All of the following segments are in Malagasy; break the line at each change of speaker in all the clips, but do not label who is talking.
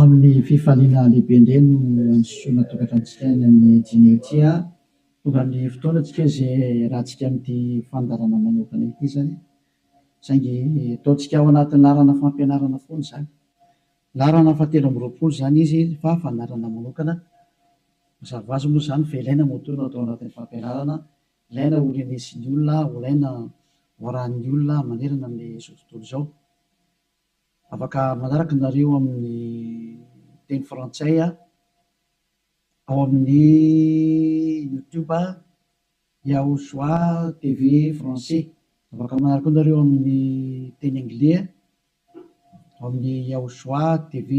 amin'ny fifaliana lehibe indray no ansoina tokantranotsika amin'ny jinetia tonga amin'ny fotoanantsika izay rahantsika amin'ity fandarana manokana ity zany saingy ataontsika ao anatin'ny larana fampianarana foana zany larana fahatelo amby roapolo zany izy fa fandarana manokana mazava ho azy moa zany fa ilaina motorina atao anatin'ny fampianarana, ilaina ho renesin'ny olona, ilaina ho arahan'ny olona manerana amin'izao tontolo izao. Afaka manaraka nareo amin'ny teny frantsay ao amin'ny YouTube Yahosoa TV français. Afaka manaraka nareo amin'ny teny anglais ao amin'ny Yahosoa TV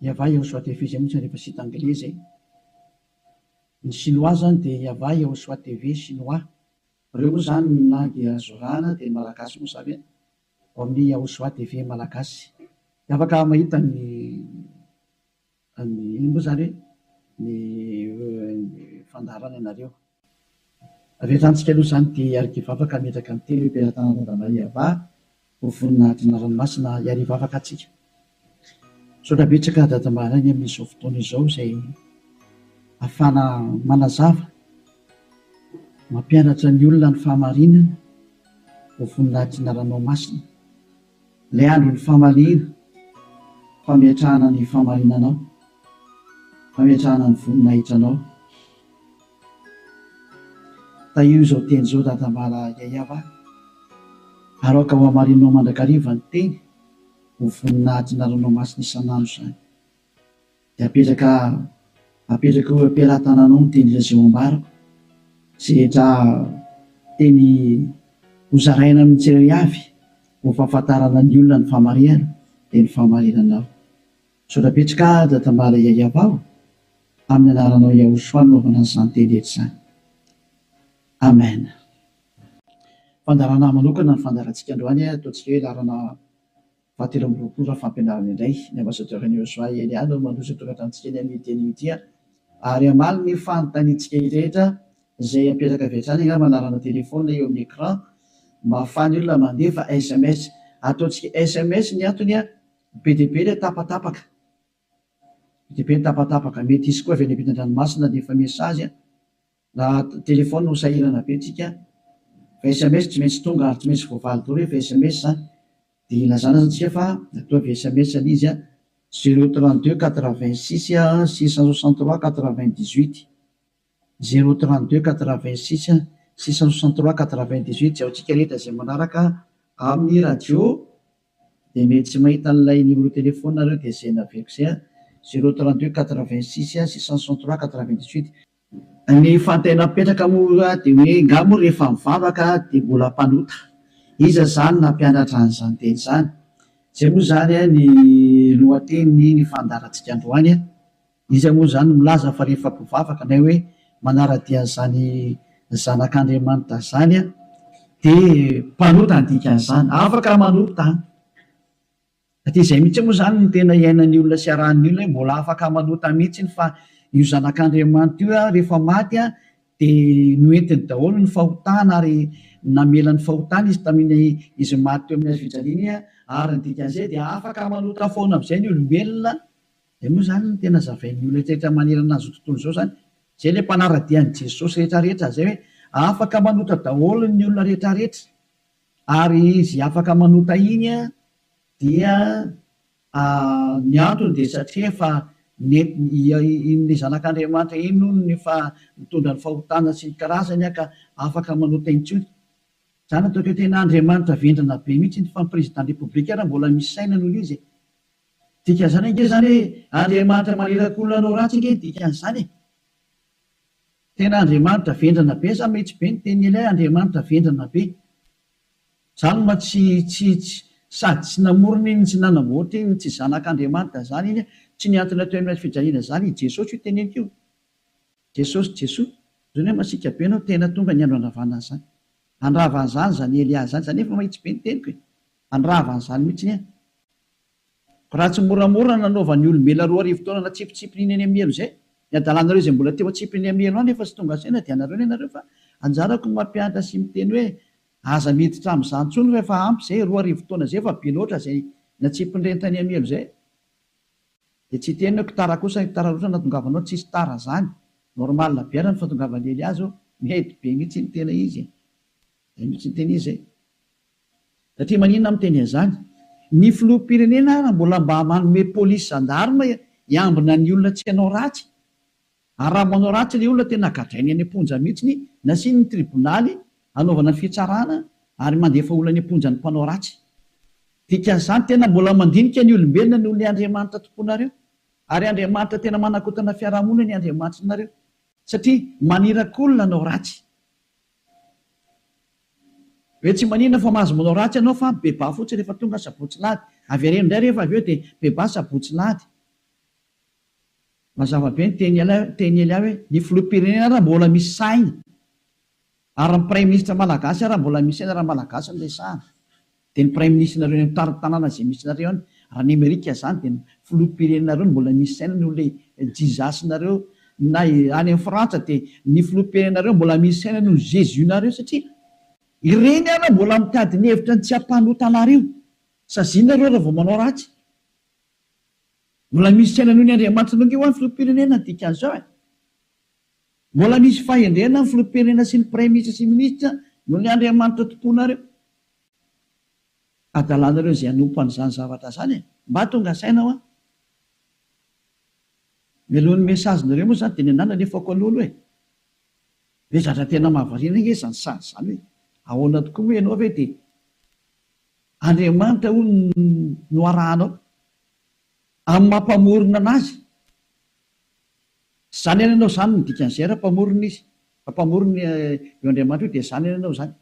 Yava Yahosoa TV zay mihitsy rehefa sita anglais zay. Ny chinois zany dia Yava Yahosoa TV chinois. Reo moa zany ny langue azorana dia malagasy moa zany ao amin'ny Yahosoa TV malagasy. Afaka mahita ny ino moa zany ny fandarana ianareo. Rehetransika aloha zany dia arikivavaka metraka amin'ny teny mpiara-tanana Yava ho voninahitry ny ranomasina iarivavaka atsika. Saotra betsaka dadamarany amin'izao fotoana izao izay ahafana manazava mampianatra ny olona ny fahamarinana ho voninahitry ny ranomasina. Ilay andro ny fahamaliana, fametrahana ny fahamarinanao, fametrahana ny voninahitranao. Taio izao teny izao dadamala Yayava, aroka ho hamarinanao mandrakariva ny teny ho voninahitry ny ranomasina isan'andro zany. Dia apetraka ho ampiara-tananao ny teny izay ambarako sy rehetra teny hozaraina amin'ny tsirairay avy ho fahafantarana ny olona ny fahamarinana dia ny fahamarinanao. Saotra betsaka dadamala Yayava amin'ny anaranao Yahosoa naovana an'izany teny rehetra izany. Amen. Fandarana manokana ny fandarantsika androany ataontsika hoe larana fahatelo amby roapolo fampianarana indray. Ny ambassadeur-n'i Yahosoa Eliana mandroso tokantranontsika eny amin'ny teny ity ary amaly ny fanontaniantsika rehetra izay apetraka avy hatrany angamba larana telefona eo amin'ny écran mba ahafahany olona mandefa SMS. Ataontsika SMS ny antony be dia be ilay tapatapaka. Be dia be ny tapatapaka. Mety isy koa avy any ampitan-dranomasina dia efa mesazy raha telefona no sahirana be tsika. Fa SMS tsy maintsy tonga ary tsy maintsy voavaly daholo rehefa SMS zany. Dia ilazana antsika fa atao avy SMS izy 032 86 663 98 032 86 663 98 zay antsika rehetra izay manaraka amin'ny radio dia mety tsy mahita an'ilay numéro telefona nareo dia zay naveko izay 032 86 663 98. Ny fantaina mipetraka moa dia hoe ngamo rehefa mivavaka dia mbola mpanota. Iza zany nampianatra an'izany teny izany. Izay moa zany ny lohateny ny fandarantsika androany. Iza moa zany milaza fa rehefa mpivavaka na hoe manara-dia an'izany zanak'Andriamanitra zany dia mpanota ny dikan'izany, afaka manota. Satria izay mihitsy moa zany ny tena iainan'ny olona sy arahan'ny olona mbola afaka manota mihitsy fa io zanak'Andriamanitra io rehefa maty dia noentiny daholo ny fahotana ary namela ny fahotana izy tamin'ny izy maty teo amin'ny hazofijaliana ary ny dikan'izay dia afaka manota foana amin'izay ny olombelona. Dia moa zany ny tena zavain'ny olona rehetra manerana azy tontolo izao zany. Izay ilay mpanara-dian'i Jesosy rehetrarehetra zay hoe afaka manota daholo ny olona rehetrarehetra ary izy afaka manota iny dia ny antony dia satria efa ny zanak'Andriamanitra iny no ny mitondra ny fahotana sy ny karazany ka afaka manota intsony. Zany ataoko hoe tena Andriamanitra vendrana be mihitsy fa ny président république raha mbola misy saina noho izy. Dikan'izany ange zany hoe Andriamanitra maneraka olona anao ratsy ange dikan'izany. Tena Andriamanitra vendrana be sa mihitsy be ny teny ilay Andriamanitra vendrana be. Zany ma tsy sady tsy namorona iny tsy nanamboatra iny tsy zanak'Andriamanitra zany iny tsy niantona teo amin'ny fijaliana zany Jesosy io teneniko io. Jesosy zany hoe masika be anao tena tonga ny andro andravana zany. Andravana zany zany Elia zany zany efa mahitsy be ny teniko. Andravana zany mihitsy ny raha tsy moramora nanaovan'ny olombelona 2 arivo taona na tsipitsipi iny amielo zay. Ny adalanareo izay mbola teo atsipiny amielo any efa tsy tonga saina dia anareo fa anjarako ny mampianatra sy miteny hoe aza miditra amin'izany intsony rehefa ampy izay 2 arivo taona izay efa be loatra izay na tsy mpindrentany amielo zay de tsy tena tara kosa tara roatra natongavanao tsisy tara zany normal biara ny fatongavan'ely azy mety be mihitsy ny tena izy mihitsy ny tena izy satria maninona miteny an'izany ny filoham-pirenena raha mbola mba manome polisy zandarma hiambina ny olona tsy hanao ratsy ary raha manao ratsy le olona tena gadrainy any amponja mihitsy nasiny ny tribonaly anaovana fitsarana ary mandefa olona any amponja ny mpanao ratsy dikan'izany tena mbola mandinika ny olombelona ny olona Andriamanitra tomponareo ary Andriamanitra tena manakotana fiarahamonina ny Andriamanitra nareo satria manirakolona anao ratsy hoe tsy manina fa mahazo manao ratsy ianao fa beba fotsy rehefa tonga sabotsy lady avy areno indray rehefa avy eo dia beba sabotsy lady mazava be ny teny ely ahy hoe ny filoham-pirenena raha mbola misy saina ary ny prime ministre malagasy raha mbola misy saina raha malagasy ny resahana dia ny prime ministre nareo ny tanàna izay misy nareo any raha ny Amerika zany dia ny filoham-pirenenareo ny mbola misy saina noho le jizasy nareo na any amin'ny Frantsa dia ny filoham-pirenenareo mbola misy saina noho Jésus nareo satria ireny ara mbola mitady ny hevitra ny tsy hampanotanario sazinareo raha vao manao ratsy mbola misy saina noho ny Andriamanitra nonge ho any filoham-pirenena dikan'izao mbola misy fahendrena ny filoham-pirenena sy ny prime ministre sy ministra noho ny Andriamanitra tomponareo adalanareo izay hanompo an'izany zavatra zany mba tonga saina ho mialohan'ny mesazinareo moa zany dia ny anana nefako an'olo hoe zatra tena mahavariana nge zany sady zany hoe ahoana tokoa moa ianao ve dia Andriamanitra ho no arahanao amin'ny mampamorona anazy zany any ianao zany ny dikan'izay raha mpamorona izy mpamorona eo Andriamanitra io dia zany any ianao zany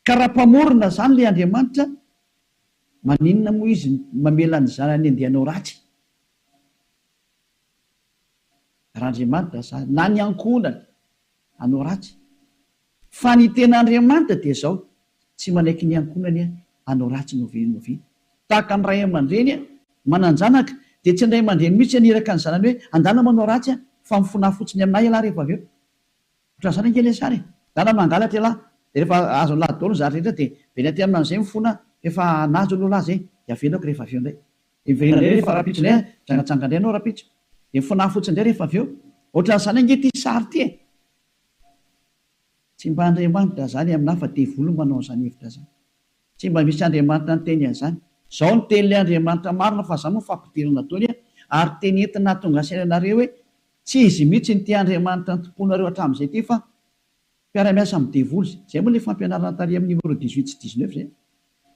ka raha mpamorona zany le Andriamanitra maninona moa izy mamela ny zanany andehanao ratsy raha Andriamanitra zany na ny ankonany anao ratsy fa ny tena Andriamanitra dia zao tsy manaiky ny ankonany anao ratsy novi tahaka ny ray aman-dreny mananjanaka dia tsy indray aman-dreny mihitsy aniraka ny zanany hoe andana manao ratsy fa mifona fotsiny aminay ialahy rehefa avy eo ohatran' izany angely sary dana mangalatra ialahy dia rehefa azo lahy daolo zary rehetra dia veny aty amin'izay mifona efa nazo aloha zay dia avelako rehefa avy eo indray iverina indray rehefa rapitso indray jangatsanga indray anao rapitso dia mifona fotsiny indray rehefa avy eo ohatran'izany ange ty sary ty tsy mba Andriamanitra zany aminahy fa devolo manao an'izany hevitra zany tsy mba misy Andriamanitra ny teny an'izany zao ny tenyle Andriamanitra marina fa zany moa fampidirana taony ary teny entina tonga sainanareo hoe tsy izy mihitsy ny ty Andriamanitra ny tomponareo hatramin'izay ty fa mpiara-miasa amin'ny devoly zay moa le fampianarana tary amin'ny numéro 18 sy 19 zay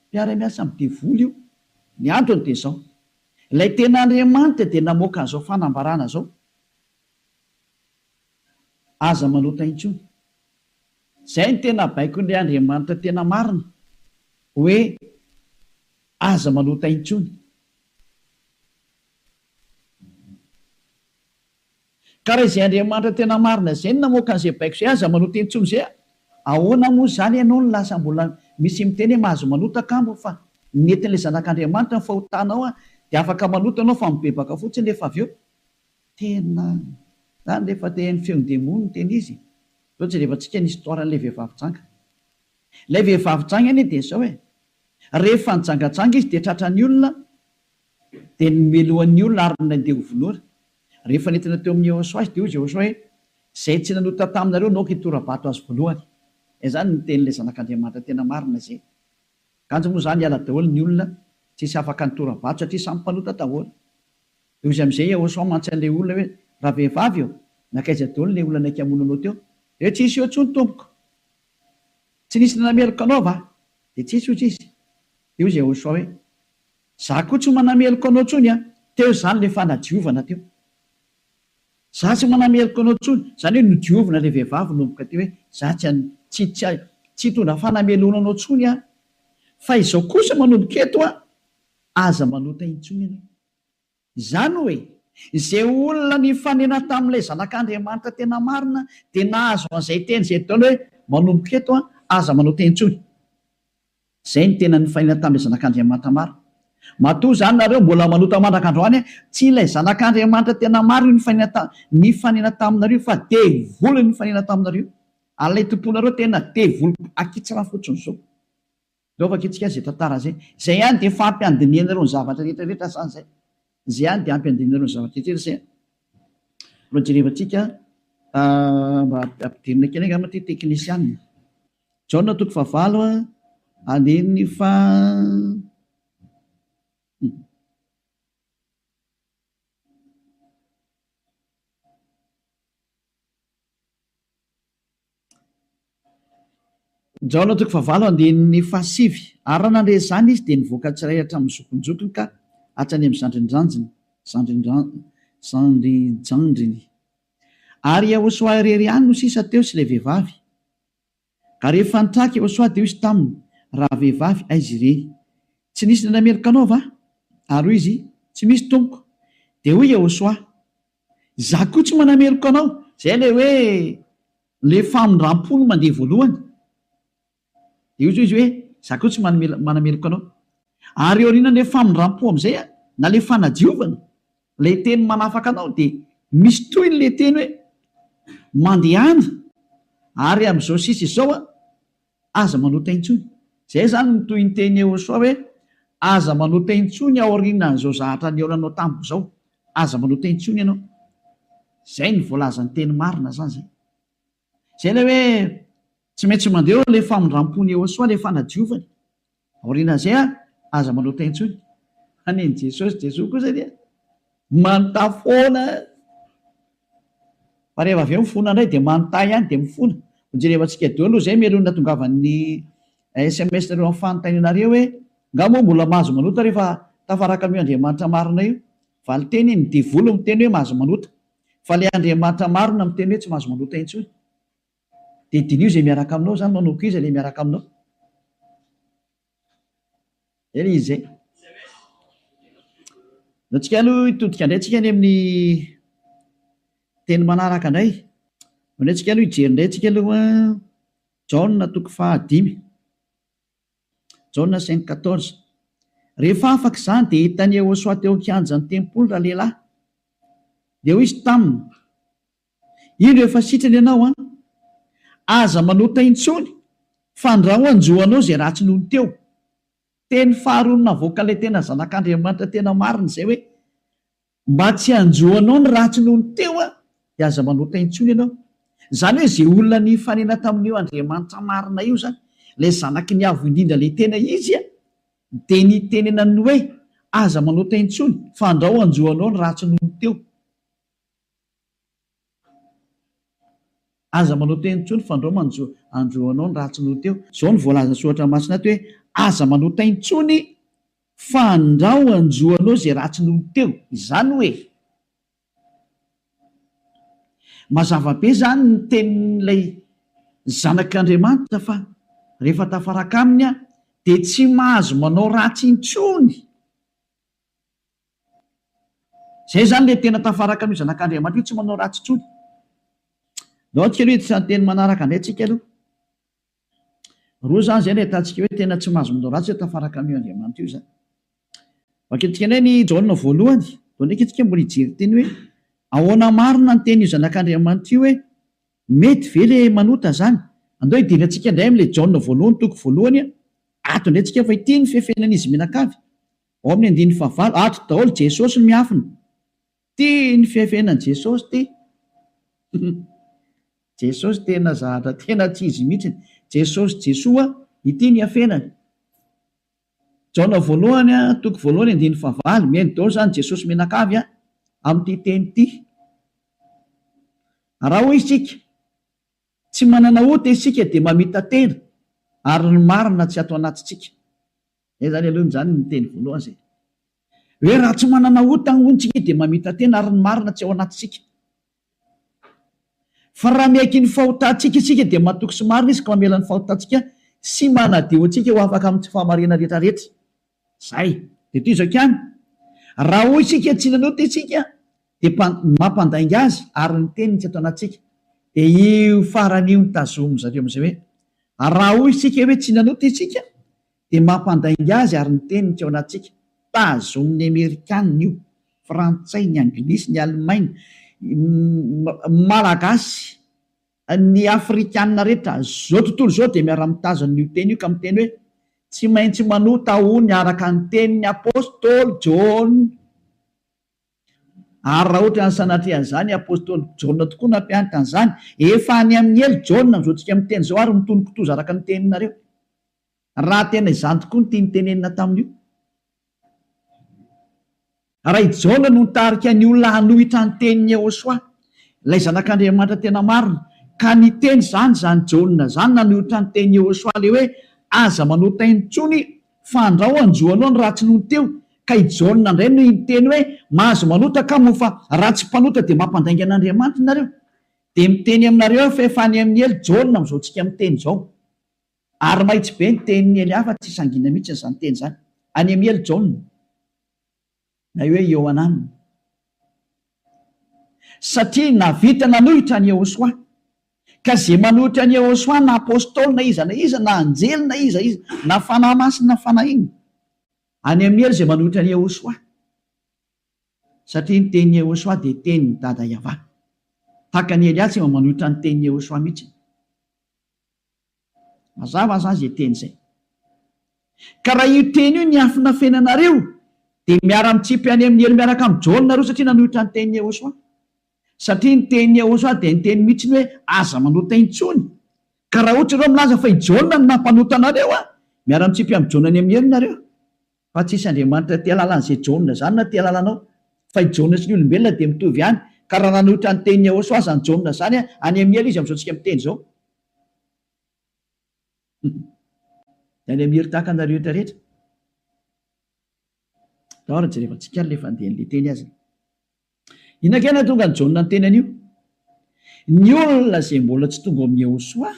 mpiara-miasa amin'ny devoly io ny androny dia zao ilay tena Andriamanitra dia namoaka an'izao fanambarana zao aza manota intsony zay ny tena baiko n'ilay Andriamanitra tena marina hoe aza manota intsony ka raha izay Andriamanitra tena marina zay ny namoaka an'izay baiko zay aza manota intsony zay ahoana moa zany ianao ny lasa mbola misy miteny hoe mahazo manota kambo fa netin'ilay zanak'Andriamanitra ny fahotanao dia afaka manota anao fa mibebaka fotsiny rehefa avy eo tena zany rehefa tehan'ny feon-demony ny teny izy zao tsy rehefa tsika ny histoiran'ilay vehivavy janga ilay vehivavy janga anie dia zao rehefa nijangatsanga izy dia tratra ny olona dia nomelohan'ny olona ary nandeha hovolora rehefa nentina teo amin'ny Jehosoa azy dia hoy Jehosoa hoe zay tsy nanota taminareo naoka hitorabato azy voalohany zany ny tenyilay zanak'Andriamanitra tena marina zay kanjo moa zany hiala daholo ny olona tsisy afaka nitorabato satria samy mpanota daholo dia izy amin'izay Jehosoa mantsan'ilay olona hoe raha vehivavy eo nakaiza daholo ilay olona naiky hamonanao teo dia tsisy eo ntsony tompoko tsy nisy nanameloko anao va dia tsisy ozy izy dia hoy Jehosoa hoe za koa tsy manameloko anao tsony teo zany le fanadiovana teo za tsy manameloko anao tsony zany hoe nodiovina ilay vehivavy nomboka teo hoe za tsy tondra fanamelona anao tsony fa izao kosa manomboka eto aza manota intsony ianao izany hoe izay olona ny fanena tamin'ilay zanak'Andriamanitra tena marina dia nahazo an'izay teny izay taona hoe manomboka eto aza manota intsony zay ny tena ny fanena tamin'ilay zanak'Andriamanitra marina matoa zany nareo mbola manota mandrak'androany tsy ilay zanak'Andriamanitra tena marina ny fanena taminareo fa devoly ny fanena taminareo alay tomponareo tena devoly akitsira fotsiny zao Lovaka itsika zay tantara zay. Zay ihany dia fampiandiniana ireo ny zavatra rehetrarehetra sany zay. Zay ihany dia ampiandiniana ireo ny zavatra rehetrarehetra zay. Mba jerevantsika mba ampidirina kely angamba ty teknisianina. Jaona toko favalo andiny fa Jaona toko favalo andiny fahasivy. Ary raha nandre zany izy dia nivoaka tsiray hatramin'ny zokonjokony ka hatrany amin'ny zandrinjandriny. Ary Yahosoa irery ihany no sisa teo sy ilay vehivavy. Ka rehefa nitraka Yahosoa dia izy taminy, raha vehivavy aiza ireny? Tsy nisy nanamelika anao va? Ary hoy izy, tsy misy tompoko. Dia hoy Yahosoa, za koa tsy manamelika anao. Zay le hoe le famindram-pony mandeha voalohany. Dia izy hoe za koa tsy manamelika anao. Ary eo aoriana le famindram-po amin'izay na le fanadiovana, le teny manafaka anao dia misy toy le teny hoe mandehana. Ary amin'izao sisa izao aza manota intsony. Zay zany no toy ny teny Yahosoa hoe aza manota intsony ao aorianan'izao zavatra niaonanao tamiko izao. Aza manota intsony ianao. Zay ny voalazan'ny teny marina zany zay. Zay le hoe tsy maintsy mandeha le famindram-pony Yahosoa le fanadiovany. Aorianan'izay aza manota intsony. Aneny Jesosy kosa dia manontany foana. Fa rehefa avy eo mifona indray dia manontany ihany dia mifona. Jerevantsika deo aloha zay melony natongavan'ny SMS nareo amin'ny fanontanianareo hoe ngamo mbola mahazo manota rehefa tafaraka amin'io Andriamanitra marina io. Va ny teny ny divolo miteny hoe mahazo manota. Fa le Andriamanitra marina miteny hoe tsy mahazo manota intsony. Dia dinio zay miaraka aminao zany, manao koa izy le miaraka aminao. Ele izy zay. Antsika aloha hitodika indray tsika any amin'ny teny manaraka indray. Antsika aloha hijery indray tsika aloha Jaona toko fahadimy. Jaona 5:14. Rehefa afaka izany dia hitany Yahosoa teo an-kianjan'ny tempoly raha lehilahy. Dia hoy izy taminy, ino efa sitrany ianao aza manota intsony fa andraho anjoanao zay ratsy nohony teo. Teny faharoa navoaka ilay tena zanak'Andriamanitra tena marina izay hoe mba tsy anjoanao ny ratsy nohony teo dia aza manota intsony ianao. Zany hoe izay olona ny fanena tamin'io Andriamanitra marina io zany, ilay zanaky ny avo indrindra ilay tena izy dia ny tenenany hoe aza manota intsony fa andraho anjoanao ny ratsy nohony teo. Aza manota intsony fa andraho anjoanao ny ratsy nohony teo. Izao ny voalazana soratra masina ato hoe aza manota intsony fa andraho anjoanao izay ratsy nohony teo. Izany hoe mazava be zany ny tenin'ilay zanak'Andriamanitra fa rehefa tafaraka aminy dia tsy mahazo manao ratsy intsony. Zay zany le tena tafaraka amin'io zanak'Andriamanitra io, tsy manao ratsy intsony. Nao tsika aloha itsan'ny teny manaraka indray tsika aloha. Roa zany zay no ahitantsika hoe tena tsy mahazo manao ratsy tafaraka amin'io Andriamanitra io zany. Vakentsika indray ny Jaona voalohany, dao ndraiky itsika mbola hijery teny hoe ahoana marina ny teny io zanak'Andriamanitra io hoe mety ve le manota zany. Andao hidirantsika indray amin'ilay Jaona voalohany toko voalohany ato indray tsika fa ity ny fiafenan'izy menakavy. Ao amin'ny andiny fahavalo, ato daholo Jesosy no miafina. Ty ny fiafenan'i Jesosy ty. Jesosy tena zahatra tena tsy izy mihitsy. Jesosy Jesoa ity ny afenany. Jaona voalohany toko voalohany andiny fahavalo, mihaino daholo zany Jesosy menakavy amin'ity teny ity. Raha hoy isika tsy manana ota isika dia mamita tena ary ny marina tsy ato anatintsika. Zay zany aloha zany ny teny voalohany zay. Hoe raha tsy manana ota ny ontsika dia mamita tena ary ny marina tsy ao anatintsika. Fa raha miaiky ny fahotantsika isika dia matoky sy marina izy ka mamela ny fahotantsika sy manadio antsika ho afaka amin'ny tsy fahamarina rehetrarehetra. Zay dia toy izao ihany. Raha hoy isika tsy nanota isika dia mampandainga azy ary ny teniny tsy ato anatsika. Dia io faran'io ny tazomy zareo amin'izay hoe raha hoy isika hoe tsy nanota isika dia mampandainga azy ary ny teniny tsy ao anatsika. Tazomin'ny Amerikanina io, Frantsay, ny Anglisy, ny Alemaina, Malagasy, ny Afrikanina rehetra zao tontolo zao dia miara-mitazana io teny io ka miteny hoe tsy maintsy manota ony araka ny tenin'ny apôstôly Jaona. Ary raha ohatra ny sanatrehan'izany apôstôly Jaona tokoa nampianatra an'izany, efa any amin'ny elo Jaona mizoatsika amin'ny teny zao ary mitonokitoza araka ny teninareo. Raha tena izany tokoa ny tiany tenenina tamin'io. Raha i Jaona no nitarika ny olona hanohitra ny tenin'ny Jehosoa, ilay zanak'Andriamanitra tena marina, ka ny teny zany Jaona zany nanohitra ny tenin'ny Jehosoa le hoe aza manota intsony fa andrao anjoanao ny ratsy noho teo. Ka i Jaona indray no miteny hoe mahazo manota ka mo fa ratsy mpanota dia mampandainga an'Andriamanitra nareo. Dia miteny aminareo fa efa any amin'ny elo Jaona mizoatsika amin'ny teny zao. Ary mahitsy be ny tenin'ny ely hafa tsy sangina mihitsy izany teny zany. Any amin'ny elo Jaona na hoe Ioanana. Satria navita nanohitra ny Jehosoa, ka zay manohitra ny Jehosoa na apôstôly na iza na anjely na iza na fanahy masina na fanahy iny, any amin'ny elo zay manohitra ny Jehosoa. Satria ny tenin'ny Jehosoa dia tenin'ny dada Yahva. Tahaka ny Eliasy manohitra ny tenin'ny Jehosoa mihitsy. Mazava zany zay teny zay. Ka raha io teny io ny afina fenanareo dia miara-mitsipy any amin'ny elo miaraka amin'ny Jaona nareo satria nanohitra ny tenin'ny Jehosoa. Satria ny tenin'ny Jehosoa dia ny teny mihitsy hoe aza manota intsony. Ka raha ohatra ireo milaza fa i Jaona no nampanota anareo, miara-mitsipy amin'ny Jaona any amin'ny elo nareo. Fa tsisy Andriamanitra tia lalan'izay Jaona zany na tia lalanao. Fa i Jaona sy ny olombelona dia mitovy ihany. Ka raha nanohitra ny tenin'ny Jehosoa zany Jaona zany, any amin'ny elo izy amin'izao amin'ny teny zao. Any amin'ny elo tahaka anareo rehetra. Dahoara jerevantsika ny lefa andeha n'ilay teny azy. Inakena tonga ny Jaona ny teny an'io? Ny olona izay mbola tsy tonga amin'ny Jehosoa,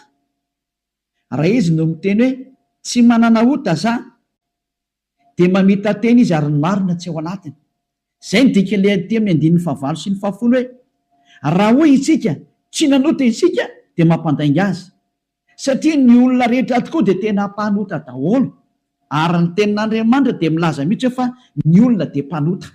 raha izy no miteny hoe tsy manana ota za, dia mamita teny izy ary ny marina tsy ao anatiny. Izay ny dikan'ilay aty amin'ny andininy 9 sy ny 10 hoe raha hoy isika tsy nanota isika dia mampandainga azy. Satria ny olona rehetra tokoa dia tena mpanota daholo. Ary ny tenin'Andriamanitra dia milaza mihitsy hoe fa ny olona dia mpanota.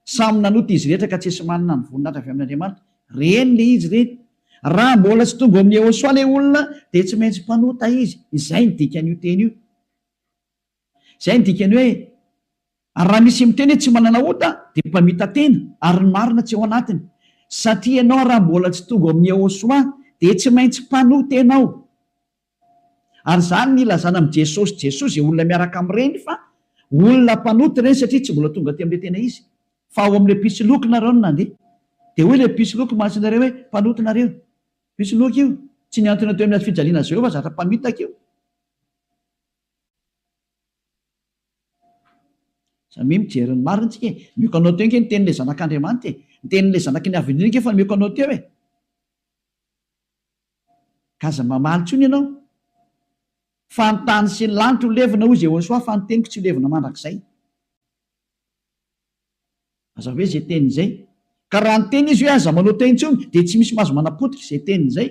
Samy nanota izy rehetra ka tsy esy manana ny voninahitra avy amin'Andriamanitra. Reny le izy reny. Raha mbola tsy tonga amin'ny Jehosoa ilay olona dia tsy maintsy mpanota izy. Izay ny dikan'io teny io. Izay ny dikany hoe raha misy miteny hoe tsy manana ota dia mpamita tena ary ny marina tsy ao anatiny. Satria ianao raha mbola tsy tonga amin'ny Jehosoa dia tsy maintsy mpanota ianao. Ary zany ny ilazana amin'ny Jesosy izay olona miaraka amin'ireny fa olona mpanota ireny satria tsy mbola tonga aty amin'ilay tena izy. Fa ao amin'ilay pisoloky nareo no nandeha. Dia hoe ilay pisoloky mahatsinareo hoe mpanota nareo. Pisoloky io tsy niantona teo amin'ny fijaliana Jehova zatra mpamitaka io. Samy mijery ny marina tsika. Mioka anao teo ny tenin'ilay zanak'Andriamanitra. Ny tenin'ilay zanaky ny avindrina fa mioka anao teo e. Kaza mamaly tsony ianao. Fa ny tany sy ny lanitra ho levina hoy Jehosoa fa ny teniko tsy ho levina mandrakizay. Aza hoe izay teny izay. Ka raha ny teny izy hoe aza manota intsony dia tsy misy mahazo manapotika izay teny izay.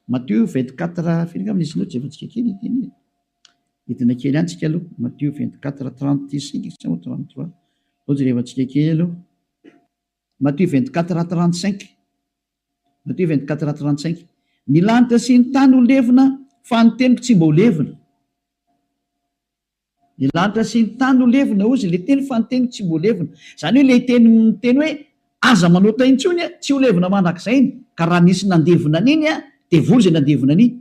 Matthieu 24 firy angamba nisy loatra jevantsika kely teny. Hitina kely ihany tsika aloha. Matthieu 24:35 sa 33. Loatra jevantsika kely aloha. Matthieu 24:35. Matthieu 24:35. Ny lanitra sy ny tany ho levina fa ny teniko tsy mba ho levina. Ny lanitra sy ny tany ho levina ozy ilay teny fa ny teniko tsy mba ho levina. Izany hoe ilay teny hoe aza manota intsony tsy ho levina mandrakizay. Ka raha nisy nandevina n'iny dia vory izay nandevina n'iny.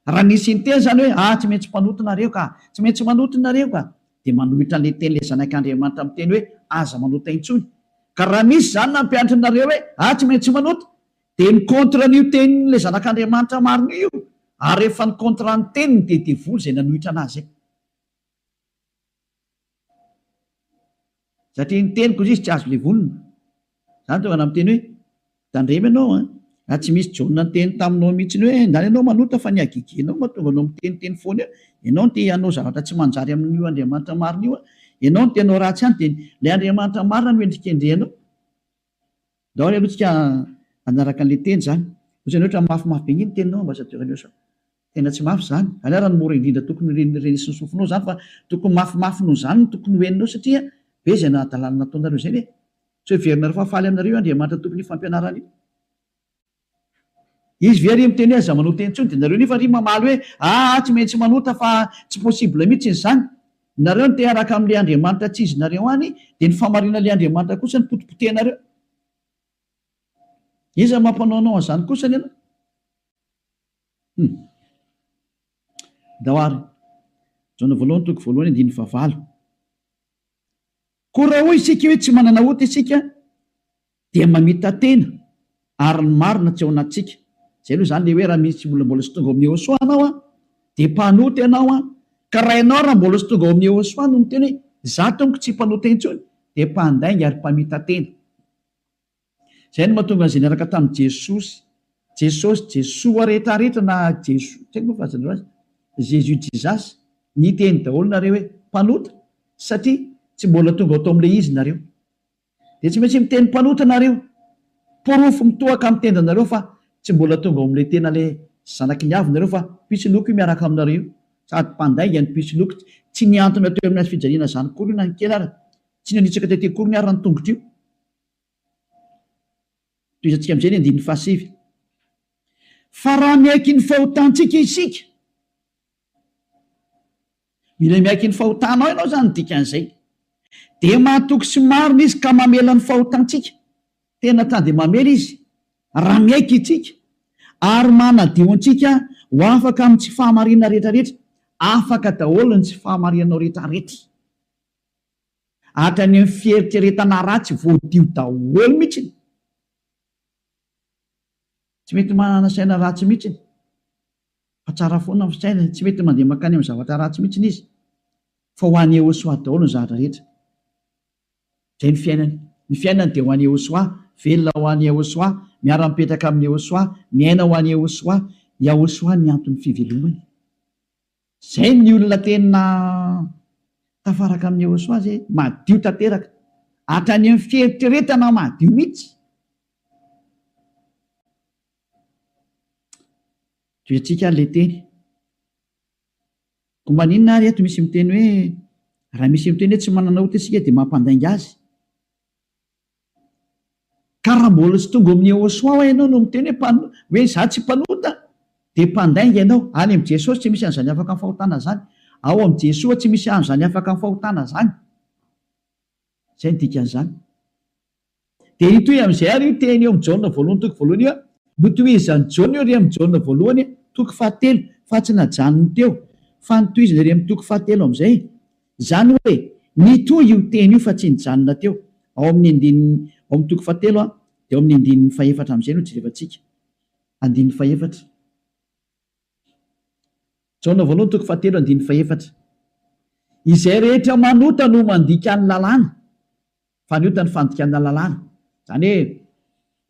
Raha nisy ny teny izany hoe tsy maintsy mpanota nareo ka tsy maintsy manota nareo ka dia manohitra an'ilay teny ilay zanak'Andriamanitra amin'ny teny hoe aza manota intsony. Ka raha misy izany nampianatra nareo hoe tsy maintsy manota dia ny kontra n'io tenin'ilay zanak'Andriamanitra marina io. Ary rehefa ny kontra ny teniny dia devoly izay nanohitra anazy. Satria ny teniko izy tsy azo levolina. Izany tonga amin'ny teny hoe tandremy ianao tsy misy Jaona ny teny taminao mihitsy ny hoe ndany ianao manota fa ny agigenao mahatonga anao miteniteny foana eo. Ianao no te hanao zavatra tsy manjary amin'io Andriamanitra marina io. Ianao no te hanao ratsy ihany dia ilay Andriamanitra marina no endrikendrehanao. Daholo aloha tsika anaraka an'ilay teny zany. Ohatrany ohatra mafimafy be ny teninao ambassadeur Eliosa. Tena tsy mafy zany. Alera ny mora indrindra tokony renisy sofinao zany fa tokony mafimafy noho zany tokony hoeninao satria be izay nahadalana nataonareo izay hoe tsy ho heverinareo fa faly aminareo Andriamanitra tokony fampianarana io. izy very miteny aza manota entsony de nareo nefa ry mamaly hoe tsy maintsy manota fa tsy possible mihitsy ny zany nareo ny te araka amin'le andriamanitra tsy izy nareo any de ny famarina le andriamanitra kosa ny potipotenareo iza mampanaonao an'izany kosa ny ianao daoary jona voalohany toko voalohany andiny favalo ko raha hoy isika hoe tsy manana ota isika dia mamita tena ary ny marina tsy ao anatsika zay aloha zany le hoe raha misy mbola sy tonga ao amin'ny Ehosoa anao de mpanota ianao ka raha ianao raha mbola sy tonga ao amin'ny Ehosoa no miteny hoe za tompoko tsy mpanota intsony de mpandainga ary mpamita tena zay no mahatonga an'izay niaraka tamin'i Jesoa rehetrarehetra na Jésus Jesus niteny daholo nareo hoe mpanota satria tsy mbola tonga atao amin'le izy nareo de tsy maintsy miteny mpanota nareo porofo mitohaka amin'ny tenda nareo fa tsy mbola tonga ao amin'le tena le zanaky ny avy nareo fa pisiloko io miaraka aminareo sady mpandainga ny pisiloko tsy niantona teo amin'ny azy fijaliana zany kory io na ny kely ara tsy nanitsaka tete kory ny ara ny tongotro io toizatsika am'izay ny andin'ny fahasivy fa raha miaiky ny fahotantsika isika mila miaiky ny fahotanao ianao zany dikan'izay de mahatoky sy marina izy ka mamela ny fahotantsika tena tany de mamela izy raha miaiky itsika ary manadio antsika ho afaka amin'ny tsy fahamarina rehetrarehetra afaka daholo ny tsy fahamarinanao rehetrarehetra hatrany amin'ny fieritreretana ratsy voadio daholo mihitsiny tsy mety manana saina ratsy mihitsiny fa tsara foana ny saina tsy mety mandeha makany amin'ny zavatra ratsy mihitsiny izy fa ho an'ny Ehosoa daholo ny zavatra rehetra zay ny fiainany de ho an'ny Ehosoa velona ho an'ny Ehosoa miara-mipetraka amin'ny Ehosoa miaina ho an'ny Ehosoa Ehosoa ny antony fivelomany zay ny olona tena tafaraka amin'ny Ehosoa zay madio tanteraka hatrany amin'ny fieritreretana madio mihitsy toeatsika le teny ko maninona ary eto misy miteny hoe raha misy miteny hoe tsy manana ota isika de mampandainga azy ka raha mbola sy tonga amin'ny Ehosoa ho ianao no miteny hoe za tsy mpanota de mpandainga ianao any am' Jesosy tsy misy an'izany afaka amin'ny fahotana zany ao am' Jesoa tsy misy an'izany afaka amin'ny fahotana zany zay ny dikan'izany de itoy am'izay ary io teny eo am' Jaona voalohany toko voalohany io notoizany Jaona io ry am' Jaona voalohany toko fahatelo fa tsy najanony teo fa nitoizany ry am' toko fahatelo am'izay zany hoe nitoy io teny io fa tsy nijanona teo ao amin'ny andininy ao amin'ny toko fahatelo de ao amin'ny andininy fahefatra am'izay no jerevantsika andininy fahefatra Jaona voalohany toko fahatelo andininy fahefatra izay rehetra manota no mandika ny lalàna fa ny ota ny fandikana lalàna zany hoe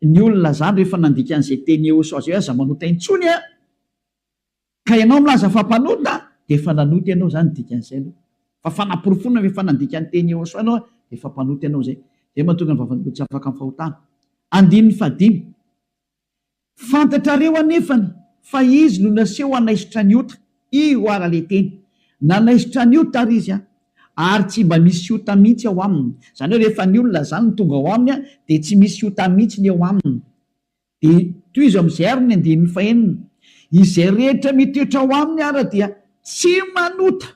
ny olona zany rehefa nandika an'izay teny Ehosoa zay aza manota intsony ka ianao milaza fa mpanota de efa nanota ianao zany dikan'izay aloha fa fanaporofonina rehefa nandika ny teny Ehosoa ianao de efa mpanota ianao zay zay mahatonga ny vavany tsy afaka amin'ny fahotana andininy fadimy fantatrareo anefany fa izy no naseho anaisitra ny ota io ara le teny nanaisitra ny ota ary izy ary tsy mba misy ota mihitsy ao aminy zany hoe rehefa ny olona zany ny tonga ao aminy de tsy misy ota mihitsy ny ao aminy de toy izy am'izay ary ny andininy fahenina izay rehetra mitoetra ao aminy ara dia tsy manota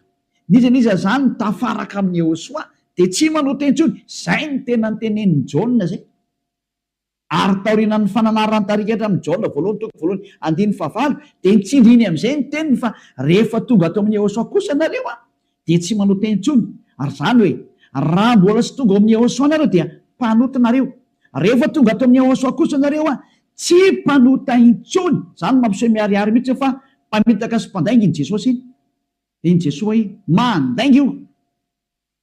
nizaniza zany tafaraka amin'ny Ehosoa de tsy manota intsony zay ny tena ny tenen'ny Jaona zay ary taorina ny fananarany tarikatra amin'ny Jaona voalohany toko voalohany andininy fahavalo de nitsindriny am'izay ny teniny fa rehefa tonga atao amin'ny Ehosoa kosa nareo de tsy manota intsony ary zany hoe raha mbola sy tonga ao amin'ny Ehosoa nareo dia mpanota nareo rehefa tonga atao amin'ny Ehosoa kosa nareo tsy mpanota intsony zany mampiseho miariary mihitsy fa mpamitaka sy mpandainga iny Jesosy iny iny Jesoa iny mandainga io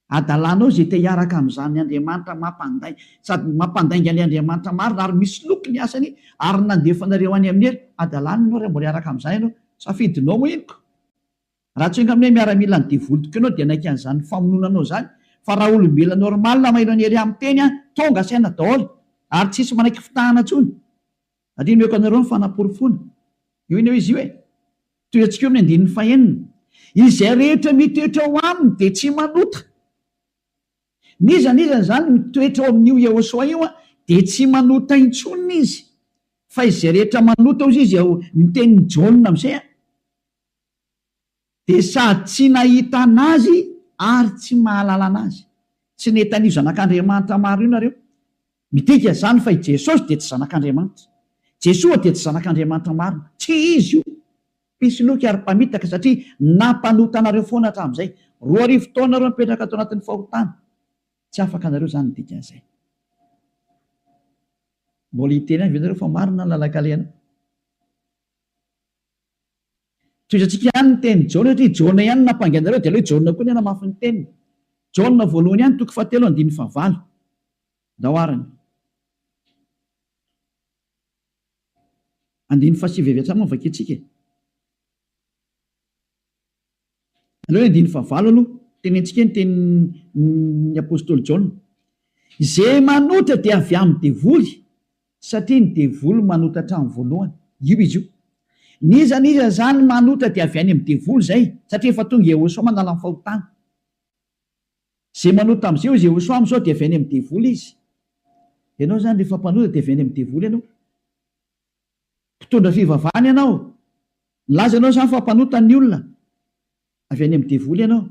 adalanao zay te hiaraka am'izany Andriamanitra mampandainga sady mampandainga ny Andriamanitra marina ary misy loko ny asany ary nandefanareo any amin'ny hely adalananao raha mbola hiaraka am'izany ianao safidinao moa inoko raha tsy inga amin'y miaramila ny devolotoko ianao dia naika an'izany famononanao zany fa raha olombelona normal maheno any ery amin'ny teny tonga saina daholo ary tsisy manaiky fitahana tsony adiny meko anareo ny fanaporofona io iny eo izy io hoe toy atsika eo amin'ny andininy fahenina izay rehetra mitoetra ao aminy de tsy manota nizany zany mitoetra ao amin'io Ehosoa io de tsy manota intsony izy fa izay rehetra manota ozy izy ao niteny Jaona am'izay de sady tsy nahita anazy ary tsy mahalala anazy. Tsy netan'io zanak'Andriamanitra maro io nareo midika zany fa i Jesosy de tsy zanak'Andriamanitra, Jesoa de tsy zanak'Andriamanitra marina, tsy izy io. Pisoloky ary mpamitaka satria nampanota anareo foana hatramin'izay. 2 taona reo mipetraka ato anatin'ny fahotana, tsy afaka anareo zany midika an'izay. Mbola hiteny any venareo fa marina ny lalakaleana. Toizatsika ihany ny teny Jaona satria Jaona ihany nampangainareo de aloha Jaona koa ny namafy ny teniny. Jaona voalohany ihany 7:9 daoarany 9:7 hatramy vakitsika. Aloha 9:5 aloha tenentsika ny tenin'ny apôstôly Jaona. Izay manota dia avy amin'ny devoly satria ny devoly manota hatramin'ny voalohany. Io izy io. Niza zany manota dia avy any amin'ny devoly zay satria efa tonga Jehosoa manala ny fahotana. Zay manota am'izay io Jehosoa am'izao dia avy any amin'ny devoly izy. Ianao zany rehefa mpanota dia avy any amin'ny devoly ianao. Mpitondra fivavahana ianao. Laza ianao zany fa mpanota ny olona. Avy any amin'ny devoly ianao.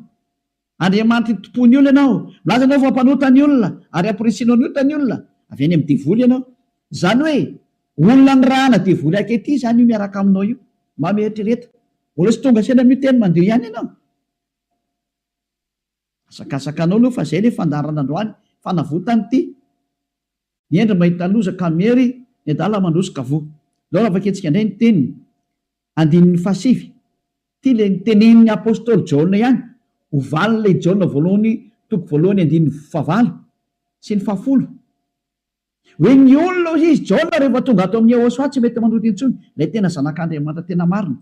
Andriamanitra tompony olona ianao. Laza ianao fa mpanota ny olona ary ampiresinao ny ota ny olona. Avy any amin'ny devoly ianao. Zany hoe olona ny rahana devoly akety zany io miaraka aminao io. Mametrereta. Mbola tsy tonga sena miteny mandeha ihany ianao. Asakasakanao aloha fa zay le fandarana androany fanavotany ity. Niendra mahita loza kamery ny adala mandroso kavo. Laora vaketsika indray ny teniny 9:7. Ty le nitenenin'ny apôstôly Jaona ihany. Ovalina le Jaona voalohany 9:9 sy ny 10. Hoe ny olona izy Jaona rehefa tonga ato amin'ny Jehosoa tsy mety manota intsony. Ilay tena zanak'Andriamanitra tena marina.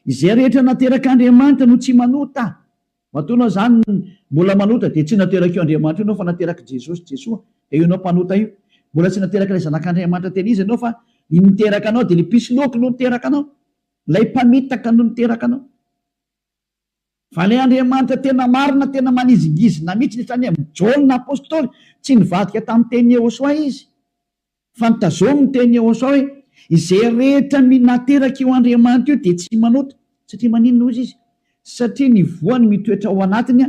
Izay rehetra naterak'Andriamanitra no tsy manota. Matoana zany mbola manota dia tsy nateraka io Andriamanitra ianao fa nateraka Jesosy Jesoa. Dia io anao mpanota io. Mbola tsy nateraka ilay zanak'Andriamanitra tena izy ianao fa niteraka anao dia ilay pisoloky no niteraka anao. Ilay mpamitaka no niteraka anao. Fa ilay Andriamanitra tena marina tena manizingizina mihitsy netrany amin'ny Jaona apôstôly tsy nivadika tamin'ny teny Jehosoa izy. Fa nitazomy ny teny Jehosoa hoe izay rehetra nateraka io Andriamanitra io dia tsy manota. Satria maninona izy? Satria ny voany mitoetra ao anatiny